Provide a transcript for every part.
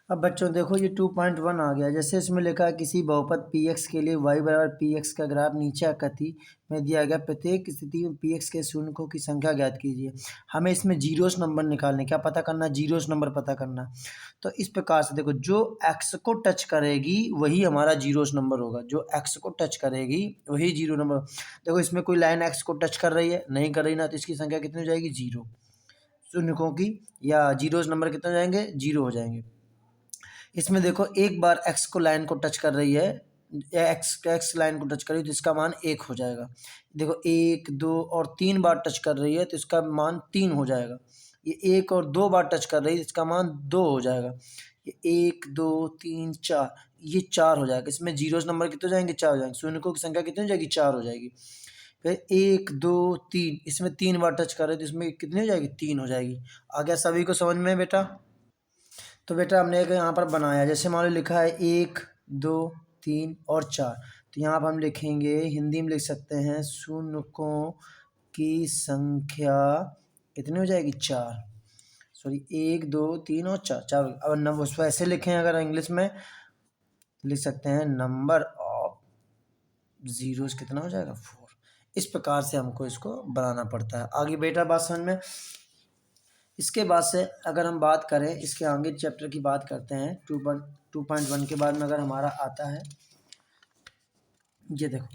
अब बच्चों देखो ये 2.1 आ गया। जैसे इसमें लिखा है किसी बहुपद पी एक्स के लिए y बराबर पी एक्स का ग्राफ नीचे आकृति में दिया गया, प्रत्येक स्थिति में पी एक्स के शून्यकों की संख्या ज्ञात कीजिए। हमें इसमें जीरोस नंबर निकालने, क्या पता करना, जीरोस नंबर पता करना। तो इस प्रकार से देखो, जो एक्स को टच करेगी वही हमारा जीरोस नंबर होगा, जो एक्स को टच करेगी वही जीरो नंबर। देखो इसमें कोई लाइन एक्स को टच कर रही है, नहीं कर रही ना, तो इसकी संख्या कितनी हो जाएगी, जीरो। शून्यकों की या जीरोस नंबर कितने हो जाएंगे, जीरो हो जाएंगे। इसमें देखो एक बार एक्स को लाइन को टच कर रही है, एक्स लाइन को टच कर रही है तो इसका मान 1 हो जाएगा। देखो 1 2 और 3 बार टच कर रही है तो इसका मान 3 हो जाएगा। ये 1 और 2 बार टच कर रही है तो इसका मान 2 हो जाएगा। ये 1 2 3 4, ये 4 हो जाएगा। इसमें जीरोस नंबर कितने हो जाएंगे, 4 हो जाएंगे। शून्यकों की संख्या कितनी हो जाएगी, 4 हो जाएगी। फिर 1 2 3, इसमें 3 बार टच कर रहे हैं तो इसमें कितनी हो जाएगी, 3 हो जाएगी। आ गया सभी को समझ में बेटा? तो बेटा हमने एक यहाँ पर बनाया, जैसे मान लो लिखा है 1 2 3 और 4, तो यहाँ पर हम लिखेंगे, हिंदी में लिख सकते हैं, शून्यकों की संख्या कितनी हो जाएगी, 4। सॉरी 1 2 3 और 4, 4। अब नंबर उसको ऐसे लिखें, अगर इंग्लिश में लिख सकते हैं, नंबर ऑफ जीरोस कितना हो जाएगा, 4। इस प्रकार से हमको इसको बनाना पड़ता है। आगे बेटा बात समझ में? इसके बाद से अगर हम बात करें, इसके आगे चैप्टर की बात करते हैं, 2.1 के बाद में अगर हमारा आता है, ये देखो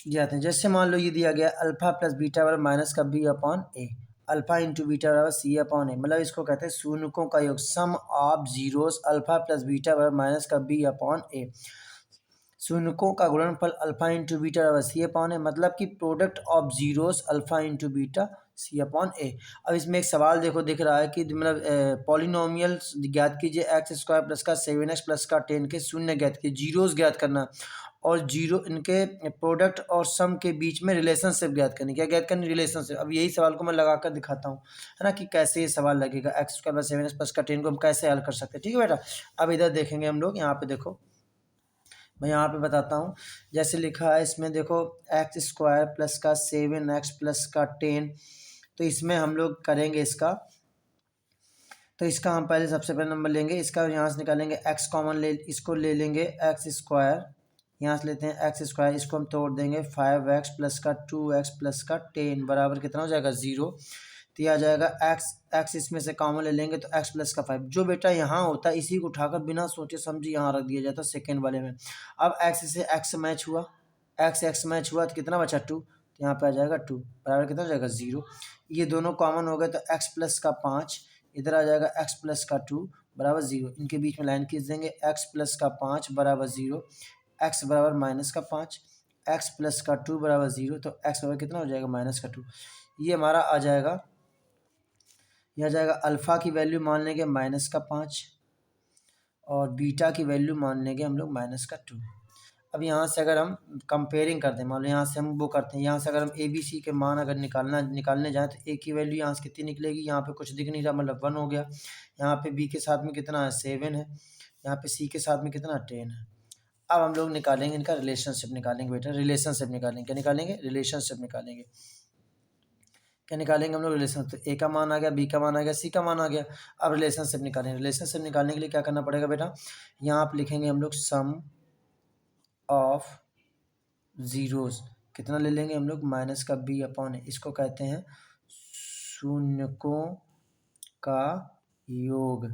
ये आते हैं। जैसे मान लो ये दिया गया अल्फा प्लस बीटा बराबर माइनस का बी अपॉन ए, अल्फा इंटू बीटा बराबर सी अपॉन ए, मतलब इसको कहते हैं शून्यकों का योग, sum of zeros alpha plus beta बराबर माइनस का बी अपॉन ए। शून्यकों का गुणनफल अल्फा इंटू बीटा बराबर सी अपॉन ए, मतलब कि product of zeros alpha into beta c upon a. अब इसमें एक सवाल देखो दिख रहा है कि मतलब पॉलिनोमियल ज्ञात कीजिए, एक्स स्क्वायर प्लस का 7x प्लस का 10 के शून्य ज्ञात कीजिए, जीरोस ज्ञात करना, और जीरो इनके प्रोडक्ट और सम के बीच में रिलेशनशिप ज्ञात करनी। क्या ज्ञात करनी, रिलेशनशिप। अब यही सवाल को मैं लगा कर दिखाता हूँ, है ना, कि कैसे ये सवाल लगेगा, x square plus 7x plus का 10 को हम कैसे हल कर सकते हैं। ठीक है बेटा, अब इधर देखेंगे हम लोग, यहाँ पे देखो मैं यहाँ पे बताता हूँ। जैसे लिखा है इसमें देखो, एक्स स्क्वायर प्लस का 7x प्लस का 10, तो इसमें हम लोग करेंगे इसका, तो इसका हम पहले सबसे पहले नंबर लेंगे, इसका यहाँ से निकालेंगे, एक्स कॉमन ले, इसको ले लेंगे, एक्स स्क्वायर यहाँ से लेते हैं, एक्स स्क्वायर इसको हम तोड़ देंगे, 5x प्लस का 2x प्लस का 10 बराबर कितना हो जाएगा, 0। तो यह आ जाएगा एक्स, एक्स इसमें से कॉमन ले लेंगे तो एक्स प्लस का 5, जो बेटा यहाँ होता है इसी को उठाकर बिना सोचे समझे यहाँ रख दिया जाता है सेकेंड वाले में। अब एक्स से एक्स मैच हुआ, एक्स मैच हुआ तो कितना बचा, 2, तो यहाँ पे आ जाएगा 2 बराबर कितना हो जाएगा, 0। ये दोनों कॉमन हो गए तो एक्स प्लस का 5 इधर आ जाएगा, एक्स प्लस का 2 बराबर 0। इनके बीच में लाइन खींच देंगे, एक्स प्लस का 5 बराबर 0, एक्स बराबर माइनस का 5, एक्स प्लस का 2 बराबर 0, तो एक्स बराबर कितना हो जाएगा, माइनस का 2। ये हमारा आ जाएगा, यह आ जाएगा अल्फ़ा की वैल्यू मान लेंगे माइनस का 5 और बीटा की वैल्यू मान लेंगे हम लोग माइनस का 2। अब यहाँ से अगर हम कंपेयरिंग करते हैं, मान लो यहाँ से हम वो करते हैं, यहाँ से अगर हम ए बी सी के मान अगर निकालने जाएँ तो ए की वैल्यू यहाँ से कितनी निकलेगी, यहाँ पे कुछ दिख नहीं रहा, मतलब 1 हो गया। यहाँ पे बी के साथ में कितना है, 7 है। यहाँ पे सी के साथ में कितना, 10 है। अब हम लोग निकालेंगे इनका रिलेशनशिप, निकालेंगे बेटा, रिलेशनशिप निकालेंगे। क्या निकालेंगे, रिलेशनशिप निकालेंगे। क्या निकालेंगे हम लोग, रिलेशन। तो ए का मान आ गया, बी का मान आ गया, सी का मान आ गया। अब रिलेशनशिप निकालेंगे। रिलेशनशिप निकालने के लिए क्या करना पड़ेगा बेटा, यहाँ आप लिखेंगे हम लोग सम ऑफ जीरोस, कितना ले लेंगे हम लोग, माइनस का बी अपॉन ए, इसको कहते हैं शून्यकों का योग,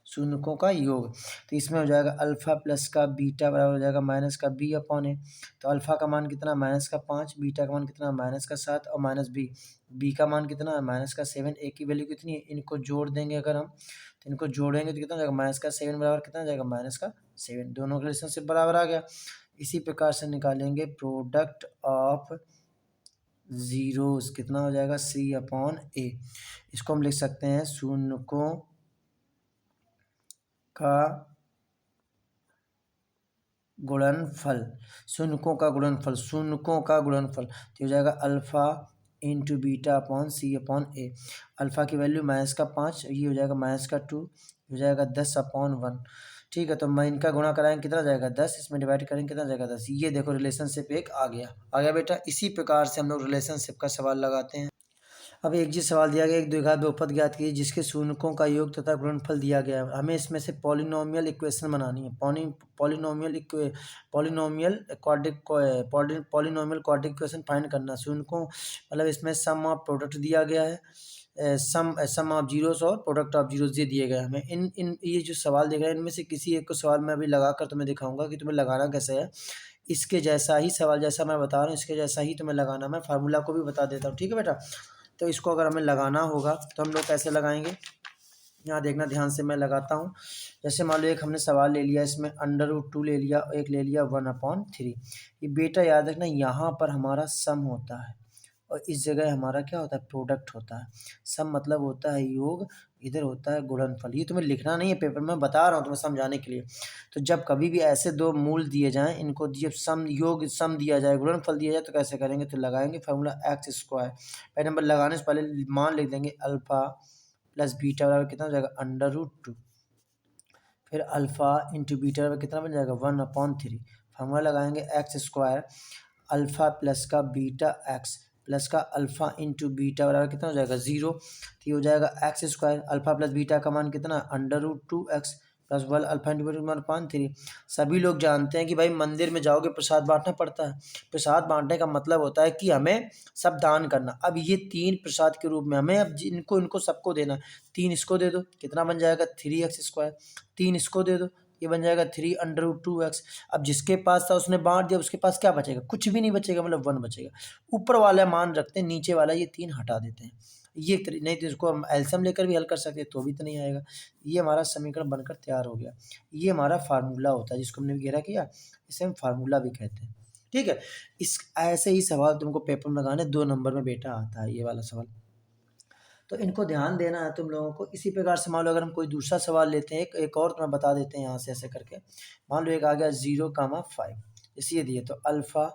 शून्यकों का योग। तो इसमें हो जाएगा अल्फ़ा प्लस का बीटा बराबर हो जाएगा माइनस का बी अपॉन ए। तो अल्फ़ा का मान कितना, माइनस का 5, बीटा का मान कितना, माइनस का 7 और माइनस बी, बी का मान कितना है, माइनस का 7। ए की वैल्यू कितनी है, इनको जोड़ देंगे अगर हम, तो इनको जोड़ेंगे तो कितना हो जाएगा, माइनस का 7 बराबर कितना हो जाएगा, माइनस का 7। दोनों का रिलेशनशिप बराबर आ गया। इसी प्रकार से निकालेंगे प्रोडक्ट ऑफ जीरोस, कितना हो जाएगा, सी अपॉन ए। इसको हम लिख सकते हैं शून्यकों का गुणनफल, शून्यकों का गुणनफल, शून्यकों का गुणनफल। तो हो जाएगा अल्फ़ा इंटू बीटा अपॉन सी अपॉन ए। अल्फ़ा की वैल्यू माइनस का 5, ये हो जाएगा माइनस का 2, हो जाएगा 10 अपॉन 1। ठीक है, तो मैं इनका गुणा कराएंगे कितना जाएगा, 10, इसमें डिवाइड करेंगे कितना जाएगा, 10। ये देखो रिलेशनशिप एक आ गया, बेटा। इसी प्रकार से हम लोग रिलेशनशिप का सवाल लगाते हैं। अब एक जी सवाल दिया गया, एक द्विघात बहुपद ज्ञात कीजिए जिसके शून्यकों का योग तथा गुणनफल दिया गया है। हमें इसमें से पॉलिनोमियल इक्वेशन बनानी है। पॉलिनोमियल क्वाड्रेटिक इक्वेशन फाइंड करना। शून्यकों मतलब इसमें सम ऑफ प्रोडक्ट दिया गया है, सम ऑफ जीरोस और प्रोडक्ट ऑफ जीरोस ये दिए गए हैं हमें। इन इन ये जो सवाल दिख रहे हैं इनमें से किसी एक को सवाल मैं अभी लगा कर तुम्हें दिखाऊंगा कि तुम्हें लगाना कैसे है। इसके जैसा ही सवाल जैसा मैं बता रहा हूँ इसके जैसा ही तुम्हें लगाना। मैं फार्मूला को भी बता देता हूँ, ठीक है बेटा। तो इसको अगर हमें लगाना होगा तो हम लोग कैसे लगाएंगे, यहाँ देखना ध्यान से, मैं लगाता हूँ। जैसे मान लो एक हमने सवाल ले लिया, इसमें √2 ले लिया, एक ले लिया 1/3। ये बेटा याद रखना यहाँ पर हमारा सम होता है और इस जगह हमारा क्या होता है, प्रोडक्ट होता है। सम मतलब होता है योग, इधर होता है गुणनफल। ये तुम्हें लिखना नहीं है पेपर में, बता रहा हूँ तुम्हें समझाने के लिए। तो जब कभी भी ऐसे दो मूल दिए जाएं, इनको जब सम दिया जाए, गुणनफल दिया जाए, तो कैसे करेंगे, तो लगाएंगे फार्मूला x²। पहले नंबर लगाने से पहले मान लिख देंगे अल्फा प्लस बीटा बराबर कितना हो जाएगा, √2। फिर अल्फा इंटू बीटा बराबर कितना बन जाएगा, 1/3। फार्मूला लगाएंगे x², अल्फा प्लस का बीटा x प्लस का अल्फा इंटू बीटा बराबर कितना हो जाएगा, 0। तो ये हो जाएगा x²। अल्फा प्लस बीटा का मान कितना, √2x plus 1 alpha into beta 1/3। सभी लोग जानते हैं कि भाई मंदिर में जाओगे प्रसाद बांटना पड़ता है। प्रसाद बांटने का मतलब होता है कि हमें सब दान करना। अब ये 3 प्रसाद के रूप में हमें अब इनको सबको देना। 3 इसको दे दो, कितना बन जाएगा, 3x²। 3 इसको दे दो, ये बन जाएगा 3√2x। अब जिसके पास था उसने बांट दिया, उसके पास क्या बचेगा, कुछ भी नहीं बचेगा, मतलब 1 बचेगा। ऊपर वाला मान रखते हैं, नीचे वाला ये 3 हटा देते हैं। ये नहीं तो इसको हम एलसीएम लेकर भी हल कर सकते हैं तो भी तो नहीं आएगा। ये हमारा समीकरण बनकर तैयार हो गया। ये हमारा फार्मूला होता है जिसको हमने घेरा किया, इसे हम फार्मूला भी कहते हैं, ठीक है। इस ऐसे ही सवाल तुमको पेपर में लगाने 2 नंबर में बेटा आता है ये वाला सवाल। तो इनको ध्यान देना है तुम लोगों को। इसी प्रकार से मान लो अगर हम कोई दूसरा सवाल लेते हैं, एक और तुम्हें बता देते हैं यहाँ से ऐसे करके। मान लो एक आ गया 0,5, जैसे ये दिए, तो अल्फा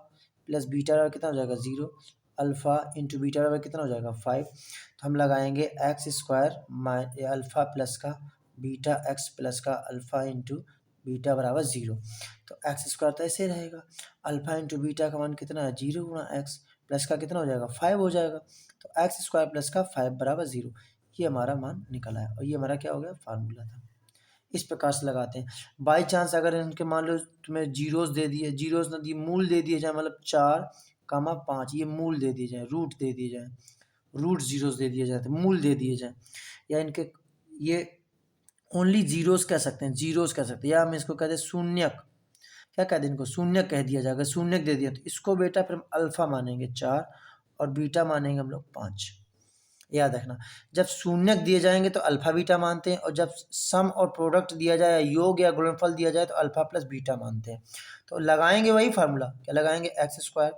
प्लस बीटा बराबर कितना हो जाएगा, 0। अल्फा इंटू बीटा बराबर कितना हो जाएगा, 5। तो हम लगाएंगे x² अल्फा प्लस का बीटा x प्लस का अल्फा इंटू बीटा बराबर 0। तो x² तो ऐसे रहेगा, अल्फा इंटू बीटा का मान कितना है, 0 गुणा x प्लस का कितना हो जाएगा, 5 हो जाएगा। तो x² प्लस का 5 बराबर 0। ये हमारा मान निकला है और ये हमारा क्या हो गया, फार्मूला था। इस प्रकार से लगाते हैं। बाई चांस अगर इनके मान लो तुम्हें जीरोस दे दिए, जीरोस न दिए, मूल दे दिए जाए, मतलब 4,5 ये मूल दे दिए जाए, रूट दे दिए जाए, रूट जीरोस दे दिए जाए, तो मूल दे दिए जाए, या इनके ये ओनली जीरोस कह सकते हैं, जीरोस कह सकते हैं, या हम इसको कहते हैं शून्यक। क्या कहते हैं इनको, शून्यक कह दिया जाएगा। शून्यक दे दिया तो इसको बेटा फिर हम अल्फा मानेंगे 4 और बीटा मानेंगे हम लोग 5। याद रखना, जब शून्यक दिए जाएंगे तो अल्फा बीटा मानते हैं, और जब सम और प्रोडक्ट दिया जाए, योग या गुणनफल दिया जाए, तो अल्फा प्लस बीटा मानते हैं। तो लगाएंगे वही फार्मूला, क्या लगाएंगे, x²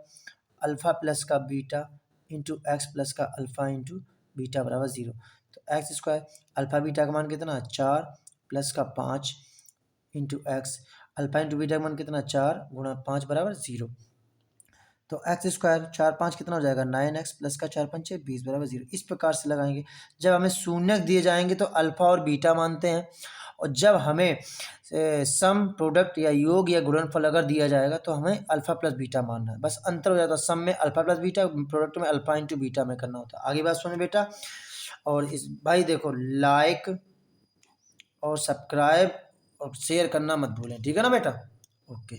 अल्फा प्लस का बीटा इंटू एक्स प्लस का अल्फा इंटू बीटा बराबर 0। तो x² अल्फा बीटा का मान कितना, 4 प्लस का 5 into x, alpha into beta का मान कितना, 4 गुणा 5 बराबर 0। तो x², 4 5 कितना हो जाएगा, 9x प्लस का 4 5 20 बराबर 0। इस प्रकार से लगाएंगे। जब हमें शून्यक दिए जाएंगे तो अल्फा और बीटा मानते हैं, और जब हमें सम प्रोडक्ट या योग या गुणनफल अगर दिया जाएगा तो हमें अल्फा प्लस बीटा मानना है। बस अंतर हो जाता है, सम में अल्फा प्लस बीटा, प्रोडक्ट में अल्फा इंटू बीटा में करना होता है। आगे बात सुनो बेटा। और इस भाई देखो, लाइक और सब्सक्राइब और शेयर करना मत भूलें, ठीक है ना बेटा। ओके।